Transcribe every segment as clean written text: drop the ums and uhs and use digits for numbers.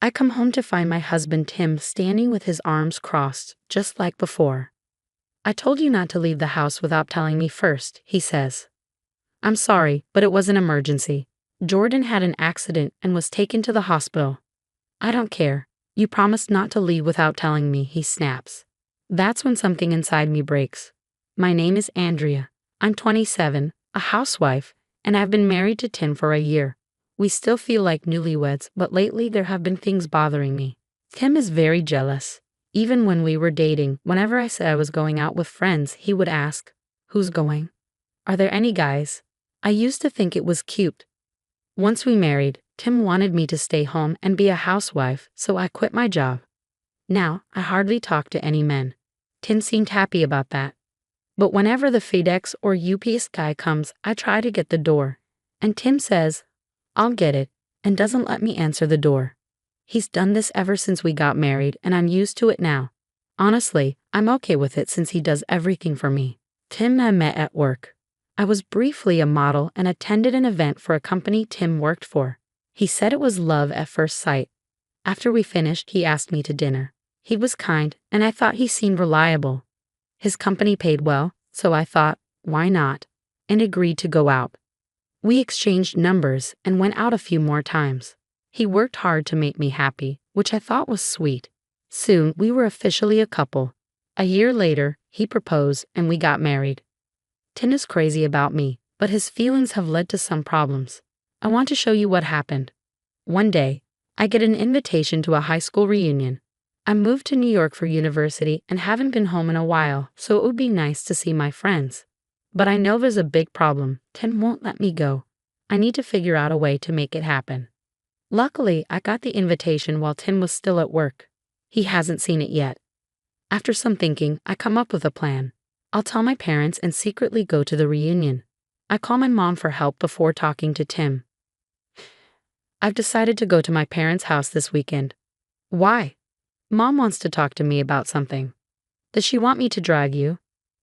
I come home to find my husband Tim standing with his arms crossed, just like before. I told you not to leave the house without telling me first, he says. I'm sorry, but it was an emergency. Jordan had an accident and was taken to the hospital. I don't care. You promised not to leave without telling me, he snaps. That's when something inside me breaks. My name is Andrea. I'm 27, a housewife, and I've been married to Tim for a year. We still feel like newlyweds, but lately there have been things bothering me. Tim is very jealous. Even when we were dating, whenever I said I was going out with friends, he would ask, "Who's going? Are there any guys?" I used to think it was cute. Once we married, Tim wanted me to stay home and be a housewife, so I quit my job. Now, I hardly talk to any men. Tim seemed happy about that. But whenever the FedEx or UPS guy comes, I try to get the door. And Tim says, "I'll get it," and doesn't let me answer the door. He's done this ever since we got married, and I'm used to it now. Honestly, I'm okay with it since he does everything for me. Tim and I met at work. I was briefly a model and attended an event for a company Tim worked for. He said it was love at first sight. After we finished, he asked me to dinner. He was kind, and I thought he seemed reliable. His company paid well, so I thought, why not? And agreed to go out. We exchanged numbers and went out a few more times. He worked hard to make me happy, which I thought was sweet. Soon, we were officially a couple. A year later, he proposed and we got married. Tim is crazy about me, but his feelings have led to some problems. I want to show you what happened. One day, I get an invitation to a high school reunion. I moved to New York for university and haven't been home in a while, so it would be nice to see my friends. But I know there's a big problem. Tim won't let me go. I need to figure out a way to make it happen. Luckily, I got the invitation while Tim was still at work. He hasn't seen it yet. After some thinking, I come up with a plan. I'll tell my parents and secretly go to the reunion. I call my mom for help before talking to Tim. I've decided to go to my parents' house this weekend. Why? Mom wants to talk to me about something. Does she want me to drag you?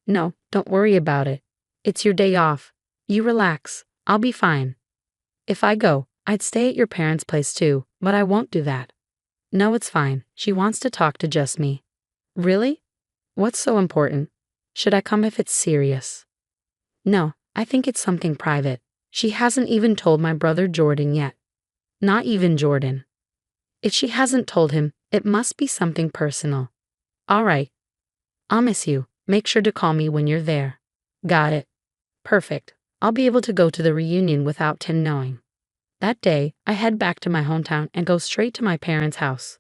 No, don't worry about it. It's your day off. You relax. I'll be fine. If I go, I'd stay at your parents' place too, but I won't do that. No, it's fine. She wants to talk to just me. Really? What's so important? Should I come if it's serious? No, I think it's something private. She hasn't even told my brother Jordan yet. Not even Jordan. If she hasn't told him, it must be something personal. All right. I'll miss you. Make sure to call me when you're there. Got it. Perfect. I'll be able to go to the reunion without Tim knowing. That day, I head back to my hometown and go straight to my parents' house.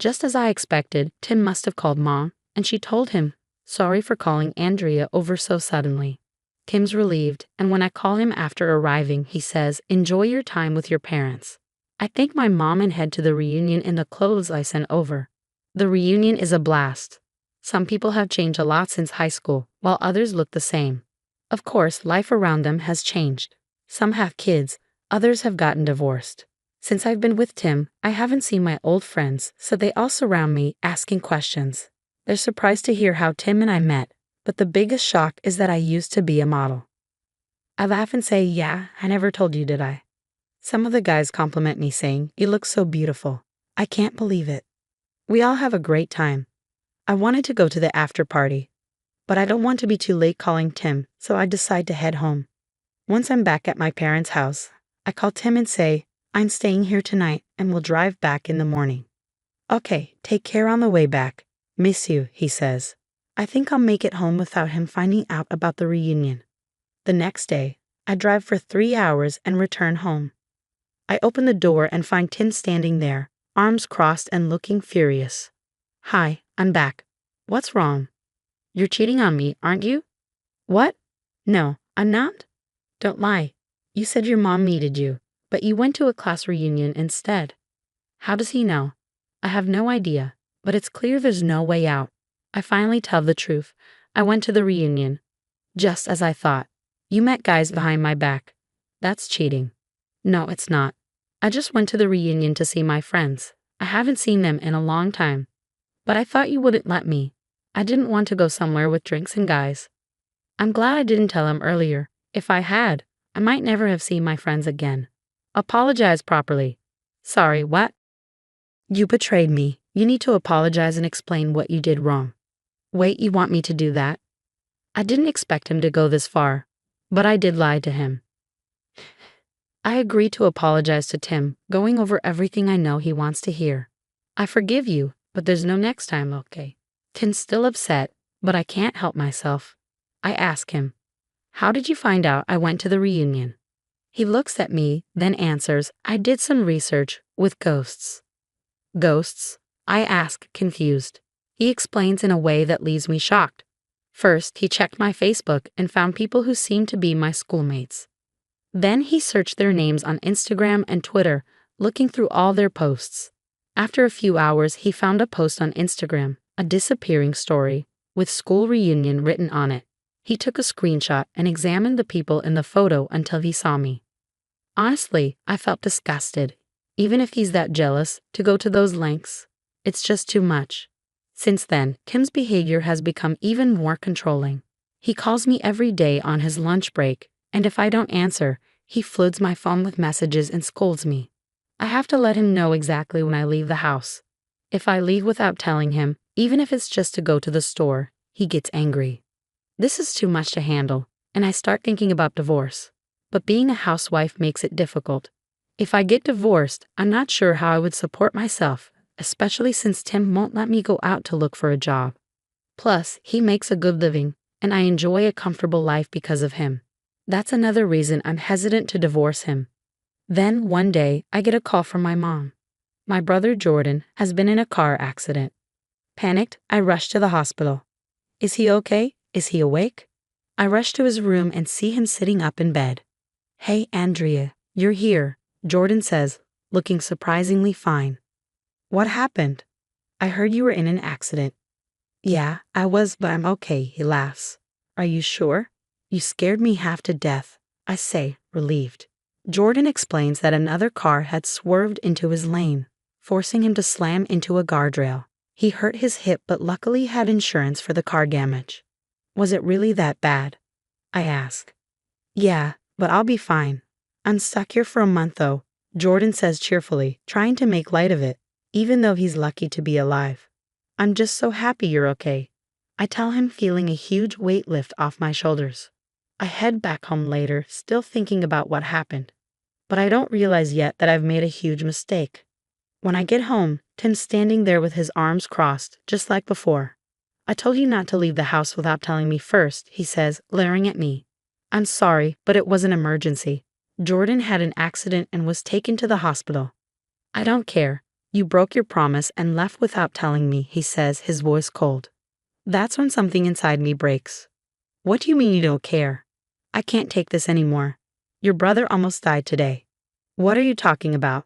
Just as I expected, Tim must have called Mom, and she told him, "Sorry for calling Andrea over so suddenly." Tim's relieved, and when I call him after arriving, he says, "Enjoy your time with your parents." I thank my mom and head to the reunion in the clothes I sent over. The reunion is a blast. Some people have changed a lot since high school, while others look the same. Of course, life around them has changed. Some have kids, others have gotten divorced. Since I've been with Tim, I haven't seen my old friends, so they all surround me, asking questions. They're surprised to hear how Tim and I met, but the biggest shock is that I used to be a model. I laugh and say, "Yeah, I never told you, did I?" Some of the guys compliment me saying, "You look so beautiful." I can't believe it. We all have a great time. I wanted to go to the after party, but I don't want to be too late calling Tim, so I decide to head home. Once I'm back at my parents' house, I call Tim and say, "I'm staying here tonight and will drive back in the morning." "Okay, take care on the way back. Miss you," he says. I think I'll make it home without him finding out about the reunion. The next day, I drive for 3 hours and return home. I open the door and find Tim standing there, arms crossed and looking furious. "Hi, I'm back. What's wrong?" "You're cheating on me, aren't you?" "What? No, I'm not." "Don't lie. You said your mom needed you, but you went to a class reunion instead." "How does he know?" "I have no idea, but it's clear there's no way out." I finally tell the truth. I went to the reunion. Just as I thought. You met guys behind my back. That's cheating. No, it's not. I just went to the reunion to see my friends. I haven't seen them in a long time. But I thought you wouldn't let me. I didn't want to go somewhere with drinks and guys. I'm glad I didn't tell him earlier. If I had, I might never have seen my friends again. Apologize properly. Sorry, what? You betrayed me. You need to apologize and explain what you did wrong. Wait, you want me to do that? I didn't expect him to go this far, but I did lie to him. I agreed to apologize to Tim, going over everything I know he wants to hear. I forgive you, but there's no next time, okay? Tim's still upset, but I can't help myself. I ask him, how did you find out I went to the reunion? He looks at me, then answers, I did some research with ghosts. Ghosts? I ask, confused. He explains in a way that leaves me shocked. First, he checked my Facebook and found people who seemed to be my schoolmates. Then he searched their names on Instagram and Twitter, looking through all their posts. After a few hours, he found a post on Instagram, a disappearing story, with school reunion written on it. He took a screenshot and examined the people in the photo until he saw me. Honestly, I felt disgusted. Even if he's that jealous, to go to those lengths, it's just too much. Since then, Tim's behavior has become even more controlling. He calls me every day on his lunch break, and if I don't answer, he floods my phone with messages and scolds me. I have to let him know exactly when I leave the house. If I leave without telling him, even if it's just to go to the store, he gets angry. This is too much to handle, and I start thinking about divorce. But being a housewife makes it difficult. If I get divorced, I'm not sure how I would support myself, especially since Tim won't let me go out to look for a job. Plus, he makes a good living, and I enjoy a comfortable life because of him. That's another reason I'm hesitant to divorce him. Then, one day, I get a call from my mom. My brother Jordan has been in a car accident. Panicked, I rush to the hospital. Is he okay? Is he awake? I rush to his room and see him sitting up in bed. Hey, Andrea, you're here, Jordan says, looking surprisingly fine. What happened? I heard you were in an accident. Yeah, I was, but I'm okay, he laughs. Are you sure? You scared me half to death, I say, relieved. Jordan explains that another car had swerved into his lane, forcing him to slam into a guardrail. He hurt his hip but luckily had insurance for the car damage. Was it really that bad? I ask. Yeah, but I'll be fine. I'm stuck here for a month though, Jordan says cheerfully, trying to make light of it, even though he's lucky to be alive. I'm just so happy you're okay. I tell him, feeling a huge weight lift off my shoulders. I head back home later, still thinking about what happened. But I don't realize yet that I've made a huge mistake. When I get home, Tim's standing there with his arms crossed, just like before. I told you not to leave the house without telling me first, he says, glaring at me. I'm sorry, but it was an emergency. Jordan had an accident and was taken to the hospital. I don't care. You broke your promise and left without telling me, he says, his voice cold. That's when something inside me breaks. What do you mean you don't care? I can't take this anymore. Your brother almost died today. What are you talking about?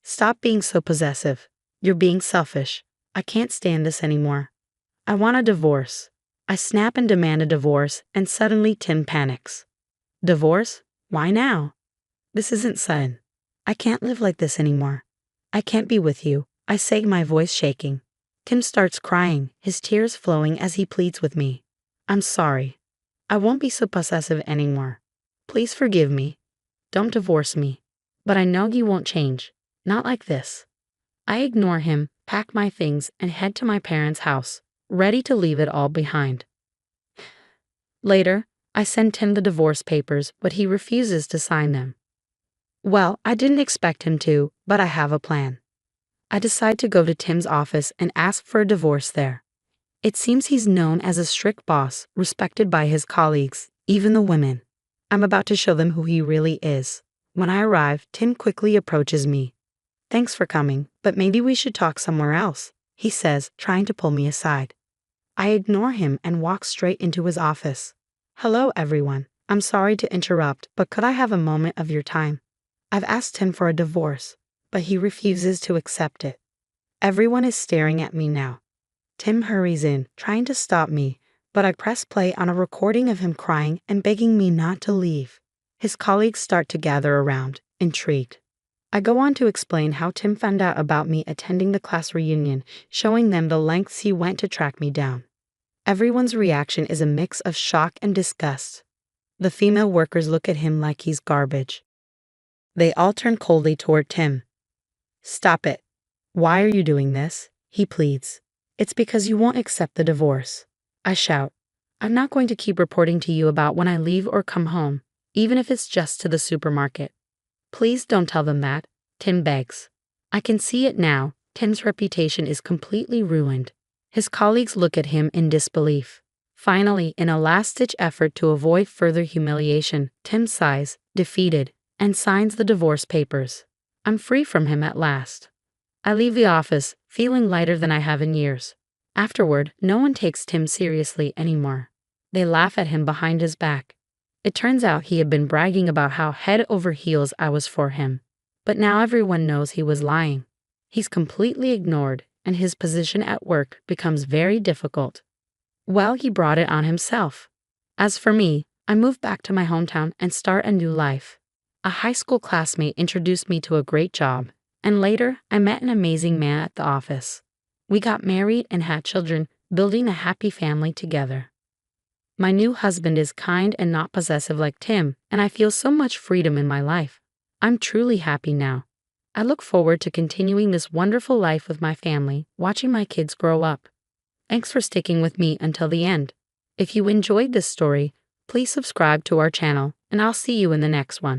Stop being so possessive. You're being selfish. I can't stand this anymore. I want a divorce. I snap and demand a divorce, and suddenly Tim panics. Divorce? Why now? This isn't sudden. I can't live like this anymore. I can't be with you, I say, my voice shaking. Tim starts crying, his tears flowing as he pleads with me. I'm sorry. I won't be so possessive anymore. Please forgive me. Don't divorce me. But I know you won't change. Not like this. I ignore him, pack my things, and head to my parents' house, ready to leave it all behind. Later, I send Tim the divorce papers, but he refuses to sign them. Well, I didn't expect him to, but I have a plan. I decide to go to Tim's office and ask for a divorce there. It seems he's known as a strict boss, respected by his colleagues, even the women. I'm about to show them who he really is. When I arrive, Tim quickly approaches me. Thanks for coming, but maybe we should talk somewhere else, he says, trying to pull me aside. I ignore him and walk straight into his office. Hello, everyone. I'm sorry to interrupt, but could I have a moment of your time? I've asked him for a divorce, but he refuses to accept it. Everyone is staring at me now. Tim hurries in, trying to stop me, but I press play on a recording of him crying and begging me not to leave. His colleagues start to gather around, intrigued. I go on to explain how Tim found out about me attending the class reunion, showing them the lengths he went to track me down. Everyone's reaction is a mix of shock and disgust. The female workers look at him like he's garbage. They all turn coldly toward Tim. Stop it. Why are you doing this? He pleads. It's because you won't accept the divorce. I shout. I'm not going to keep reporting to you about when I leave or come home, even if it's just to the supermarket. Please don't tell them that, Tim begs. I can see it now. Tim's reputation is completely ruined. His colleagues look at him in disbelief. Finally, in a last-ditch effort to avoid further humiliation, Tim sighs, defeated, and signs the divorce papers. I'm free from him at last. I leave the office, feeling lighter than I have in years. Afterward, no one takes Tim seriously anymore. They laugh at him behind his back. It turns out he had been bragging about how head over heels I was for him. But now everyone knows he was lying. He's completely ignored, and his position at work becomes very difficult. Well, he brought it on himself. As for me, I moved back to my hometown and start a new life. A high school classmate introduced me to a great job, and later I met an amazing man at the office. We got married and had children, building a happy family together. My new husband is kind and not possessive like Tim, and I feel so much freedom in my life. I'm truly happy now. I look forward to continuing this wonderful life with my family, watching my kids grow up. Thanks for sticking with me until the end. If you enjoyed this story, please subscribe to our channel, and I'll see you in the next one.